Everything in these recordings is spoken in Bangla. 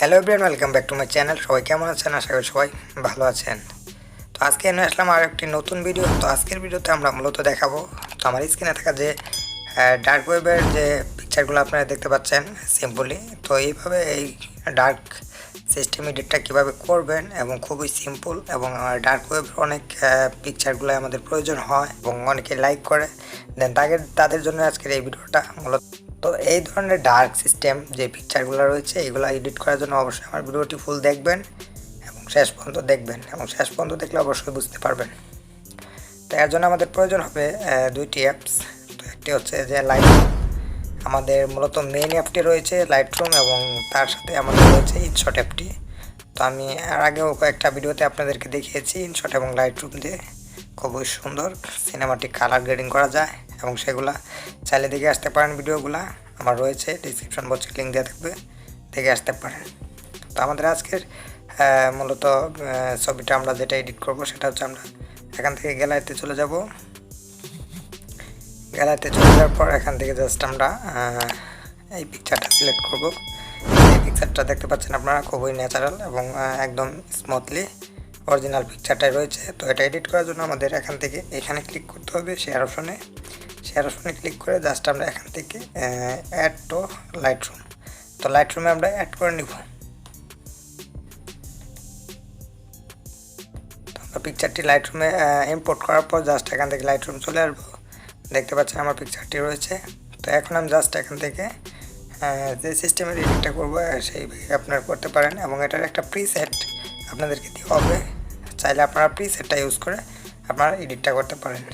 Hello everyone, welcome back to my channel. সবাই কেমন আছেন? আশা করি সবাই ভালো আছেন। তো আজকে এনে আসলাম আর একটি নতুন ভিডিও। তো আজকের ভিডিওতে আমরা মূলত দেখাবো তো আমার স্ক্রিনে থাকা যে ডার্ক ওয়েবের যে পিকচারগুলো আপনারা দেখতে পাচ্ছেন সিম্পলি। তো এইভাবে এই ডার্ক সিস্টেম এডিটটা কীভাবে করবেন এবং খুবই সিম্পল, এবং ডার্ক ওয়েবের অনেক পিকচারগুলো আমাদের প্রয়োজন হয় এবং অনেকে লাইক করে দেন তাদের জন্য আজকের এই ভিডিওটা মূলত। তো এই ধরনের ডার্ক সিস্টেম যে পিকচারগুলো রয়েছে এগুলো এডিট করার জন্য অবশ্যই আমার ভিডিওটি ফুল দেখবেন এবং শেষ পর্যন্ত দেখবেন, এবং শেষ পর্যন্ত দেখলে অবশ্যই বুঝতে পারবেন। তো এর জন্য আমাদের প্রয়োজন হবে দুইটি অ্যাপস। তো একটি হচ্ছে যে লাইটরুম, আমাদের মূলত মেইন অ্যাপটি রয়েছে লাইটরুম এবং তার সাথে আমাদের রয়েছে ইনশট অ্যাপটি। তো আমি আর আগেও কয়েকটা ভিডিওতে আপনাদেরকে দেখিয়েছি ইনশট এবং লাইটরুম দিয়ে খুবই সুন্দর সিনেমাটিক কালার গ্রেডিং করা যায়, এবং সেগুলা চাইলে দেখে আসতে পারেন। ভিডিওগুলা আমার রয়েছে ডিসক্রিপশন বক্সে, লিঙ্ক দেওয়া থাকবে, দেখে আসতে পারেন। তো আমাদের আজকের মূলত ছবিটা আমরা যেটা এডিট করব সেটা হচ্ছে আমরা এখান থেকে গ্যালারিতে চলে যাব। গ্যালারিতে চলে যাওয়ার পর এখান থেকে জাস্ট আমরা এই পিকচারটা সিলেক্ট করব। এই পিকচারটা দেখতে পাচ্ছেন আপনারা, খুবই ন্যাচারাল এবং একদম স্মুথলি অরিজিনাল পিকচারটাই রয়েছে। তো এটা এডিট করার জন্য আমাদের এখান থেকে এখানে ক্লিক করতে হবে শেয়ার অপশনে। শেয়ার অপশনে ক্লিক করে জাস্ট আমরা এখান থেকে অ্যাড টু লাইটরুম, তো লাইটরুমে আমরা অ্যাড করে নিব। তো আমরা পিকচারটি লাইটরুমে ইম্পোর্ট করার পর জাস্ট এখান থেকে লাইটরুম চলে আসবো। দেখতে পাচ্ছেন আমার পিকচারটি রয়েছে। তো এখন আমি জাস্ট এখান থেকে যে সিস্টেমের এডিটটা করবো সেইভাবে আপনারা করতে পারেন, এবং এটার একটা প্রিসেট আপনাদেরকে দিতে হবে। চাইলে আপনারা প্রিসেটটা ইউজ করে আপনারা এডিটটা করতে পারেন।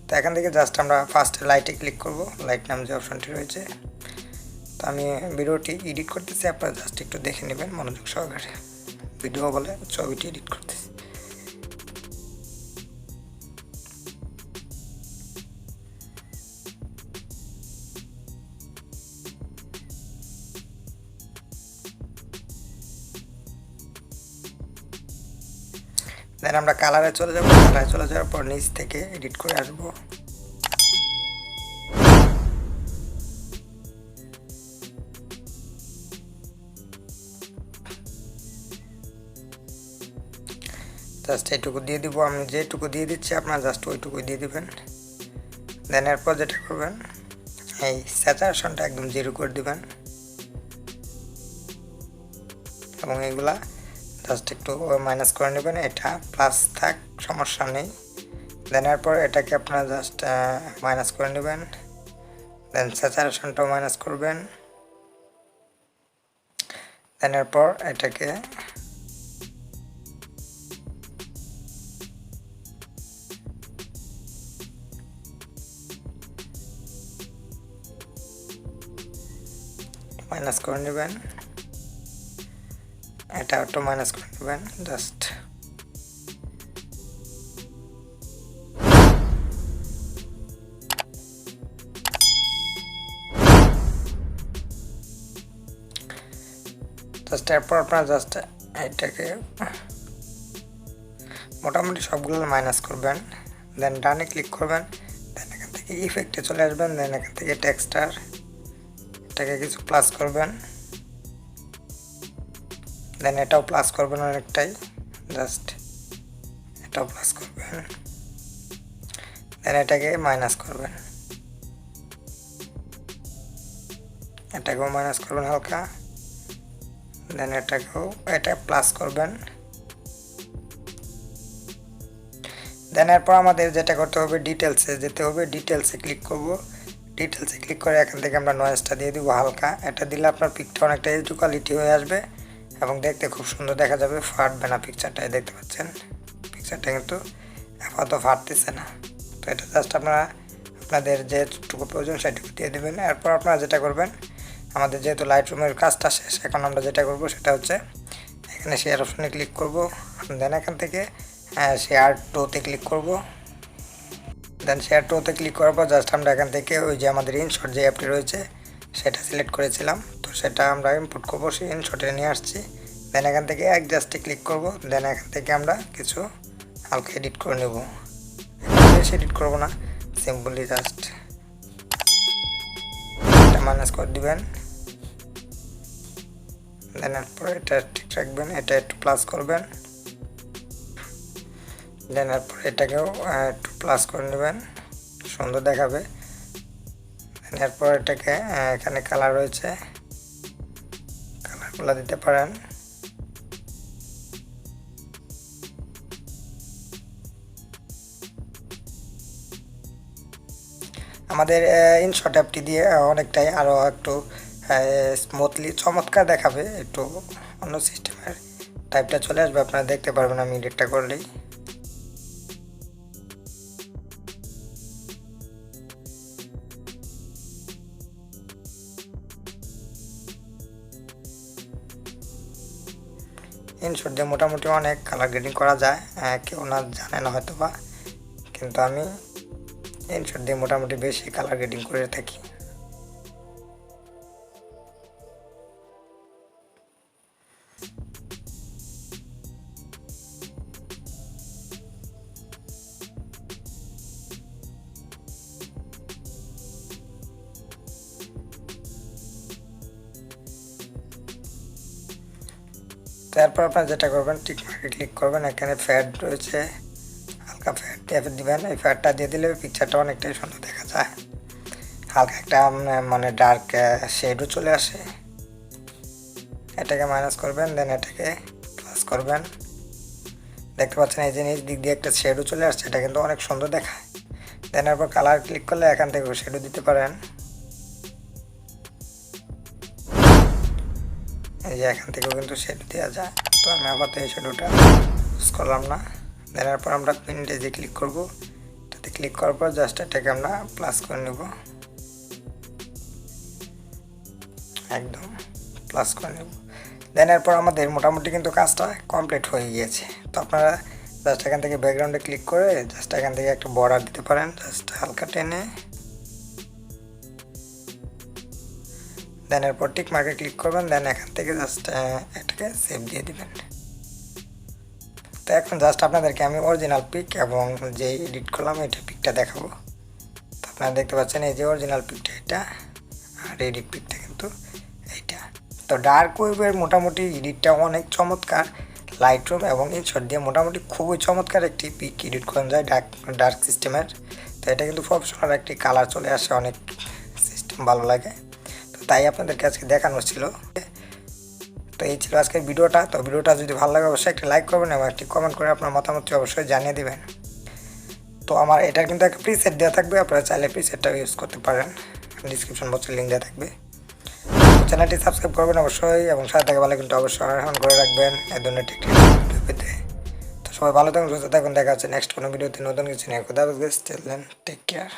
তো এখান থেকে জাস্ট আমরা ফার্স্ট লাইটে ক্লিক করব, লাইট নাম যে অপশনটি রয়েছে। তো আমি ভিডিওটি এডিট করতেছি, আপনারা জাস্ট একটু দেখে নেবেন মনোযোগ সহকারে। ভিডিও বলে ছবিটি এডিট করতেছি। দেন আমরা কালারে চলে যাব। কালারে চলে যাওয়ার পর নিচ থেকে এডিট করে আসবো। জাস্ট এইটুকু দিয়ে দিব, আমি যেটুকু দিয়ে দিচ্ছি আপনারা জাস্ট ওইটুকুই দিয়ে দিবেন। দেন এরপর যেটা করবেন, এই স্যাচুরেশনটা একদম 0 করে দিবেন, এবং এগুলা জাস্ট একটু মাইনাস করে নেবেন। এটা প্লাস থাক, সমস্যা নেই। দেন এরপর এটাকে আপনারা জাস্ট মাইনাস করে নেবেন। দেন স্যাচুরেশনটাও মাইনাস করবেন। দেন এরপর এটাকে মাইনাস করে নেবেন। এটা একটু মাইনাস করে নেবেন জাস্ট। এরপর আপনারা জাস্ট এটাকে মোটামুটি সবগুলো মাইনাস করবেন। দেন ডানে ক্লিক করবেন। দেন এখান থেকে ইফেক্টে চলে আসবেন। দেন এখান থেকে টেক্সচার এটাকে কিছু প্লাস করবেন। দেন এটাও প্লাস করবেন অনেকটাই, জাস্ট এটাও প্লাস করবেন। দেন এটাকে মাইনাস করবেন, এটাকেও মাইনাস করবেন হালকা। দেন এটা প্লাস করবেন। দেন এরপর আমাদের যেটা করতে হবে, ডিটেলসে যেতে হবে। ডিটেলসে ক্লিক করব। ডিটেলসে ক্লিক করে এখান থেকে আমরা নয়েজটা দিয়ে দিব হালকা। এটা দিলে আপনার পিকটা অনেকটা এইচডি কোয়ালিটি হয়ে আসবে এবং দেখতে খুব সুন্দর দেখা যাবে, ফাটবে না পিকচারটাই। দেখতে পাচ্ছেন পিকচারটা কিন্তু আপাতত ফাটতেছে না। তো এটা জাস্ট আপনারা আপনাদের যেটুকু প্রয়োজন সেটুকু দিয়ে দেবেন। এরপর আপনারা যেটা করবেন, আমাদের যেহেতু লাইটরুমের কাজটা শেষ, এখন আমরা যেটা করব সেটা হচ্ছে এখানে শেয়ার অপশনে ক্লিক করব। দেন এখান থেকে শেয়ার টুতে ক্লিক করব। দেন শেয়ার টুতে ক্লিক করার পর জাস্ট আমরা এখান থেকে ওই যে আমাদের ইনশট যে অ্যাপটি রয়েছে সেটা সিলেক্ট করেছিলাম, তো সেটা আমরা ইম্পোর্ট করবো, সেই ইনশটে নিয়ে আসছি। দেন এখান থেকে অ্যাডজাস্টে ক্লিক করব। দেন এখান থেকে আমরা কিছু হালকা এডিট করে নেব। বেশি এডিট করবো না, সিম্পলি জাস্ট এটা মাইনাস করে দিবেন। দেন এরপর এটা ঠিক রাখবেন, এটা একটু প্লাস করবেন, দেন এরপর এটাকেও একটু প্লাস করে নেবেন, সুন্দর দেখাবে। দেন এরপর এটাকে এখানে কালার রয়েছে, কালারগুলো দিতে পারেন। আমাদের ইনশট অ্যাপটি দিয়ে অনেকটাই আরও একটু স্মুথলি চমৎকার দেখাবে, একটু অন্য সিস্টেমের টাইপটা চলে আসবে, আপনারা দেখতে পারবেন আমি এডিটটা করলেই। ইনশট দিয়ে মোটামুটি অনেক কালার গ্রেডিং করা যায়, কেউ না জানে না হয়তো বা, কিন্তু আমি ইনশট দিয়ে মোটামুটি বেশি কালার গ্রেডিং করে থাকি। তারপর আপনারা যেটা করবেন, টিক মার্কে ক্লিক করবেন, এখানে ফ্যাড রয়েছে, হালকা ফ্যাড দিয়ে দিবেন। এই ফ্যাডটা দিয়ে দিলে পিকচারটা অনেকটাই সুন্দর দেখা যায়, হালকা একটা মানে ডার্ক শেডও চলে আসে। এটাকে মাইনাস করবেন, দেন এটাকে প্লাস করবেন, দেখতে পাচ্ছেন এই যে নিচ দিক দিয়ে একটা শেডও চলে আসছে, এটা কিন্তু অনেক সুন্দর দেখায়। দেন এরপর কালার ক্লিক করলে এখান থেকে শেডও দিতে পারেন, এই যে এখান থেকেও কিন্তু শেড দেওয়া যায়। তো আমি আপাতত এই শেডোটা ইউজ করলাম না। দেন এরপর আমরা প্রিন্টে ক্লিক করব, এটাতে ক্লিক করার পর জাস্ট এটাকে আমরা প্লাস করে নেব, একদম প্লাস করে নেব। দেন এরপর আমাদের মোটামুটি কিন্তু কাজটা কমপ্লিট হয়ে গিয়েছে। তো আপনারা জাস্ট এখান থেকে ব্যাকগ্রাউন্ডে ক্লিক করে জাস্ট এখান থেকে একটা বর্ডার দিতে পারেন, জাস্ট হালকা টেনে। দেন এরপর টিক মার্কে ক্লিক করবেন, দেন এখান থেকে জাস্ট এটাকে সেভ দিয়ে দিবেন। তো এখন জাস্ট আপনাদেরকে আমি অরিজিনাল পিক এবং যে এডিট করলাম এটা পিকটা দেখাবো। তো আপনারা দেখতে পাচ্ছেন এই যে অরিজিনাল পিকটা এটা, আর এডিট পিকটা কিন্তু এইটা। তো ডার্ক ওয়েবের মোটামুটি এডিটটা অনেক চমৎকার, লাইটরুম এবং ইনশট দিয়ে মোটামুটি খুবই চমৎকার একটি পিক এডিট করা যায় ডার্ক সিস্টেমের। তো এটা কিন্তু প্রফেশনাল একটি কালার চলে আসে, অনেক সিস্টেম ভালো লাগে। তো তাই আপনাদেরকে আজকে দেখানো ছিল। তো এই ছিল আজকের ভিডিওটা। তো ভিডিওটা যদি ভালো লাগে অবশ্যই একটি লাইক করবেন এবং একটি কমেন্ট করে আপনার মতামতটি অবশ্যই জানিয়ে দেবেন। তো আমার এটা কিন্তু একটা প্রিসেট দেওয়া থাকবে, আপনারা চাইলে প্রিসেটটা ইউজ করতে পারেন, ডিসক্রিপশন বক্সে লিঙ্ক দেওয়া থাকবে। চ্যানেলটি সাবস্ক্রাইব করবেন অবশ্যই, এবং সাথে থাকা ভালো কিন্তু অবশ্যই অন করে রাখবেন এই ধরনের ভিডিও পেতে। তো সবাই ভালো থাকুন, সুস্থ থাকুন, দেখা হচ্ছে নেক্সট কোনো ভিডিওতে নতুন কিছু নিয়ে। খোদা হাফেজ, টেক কেয়ার।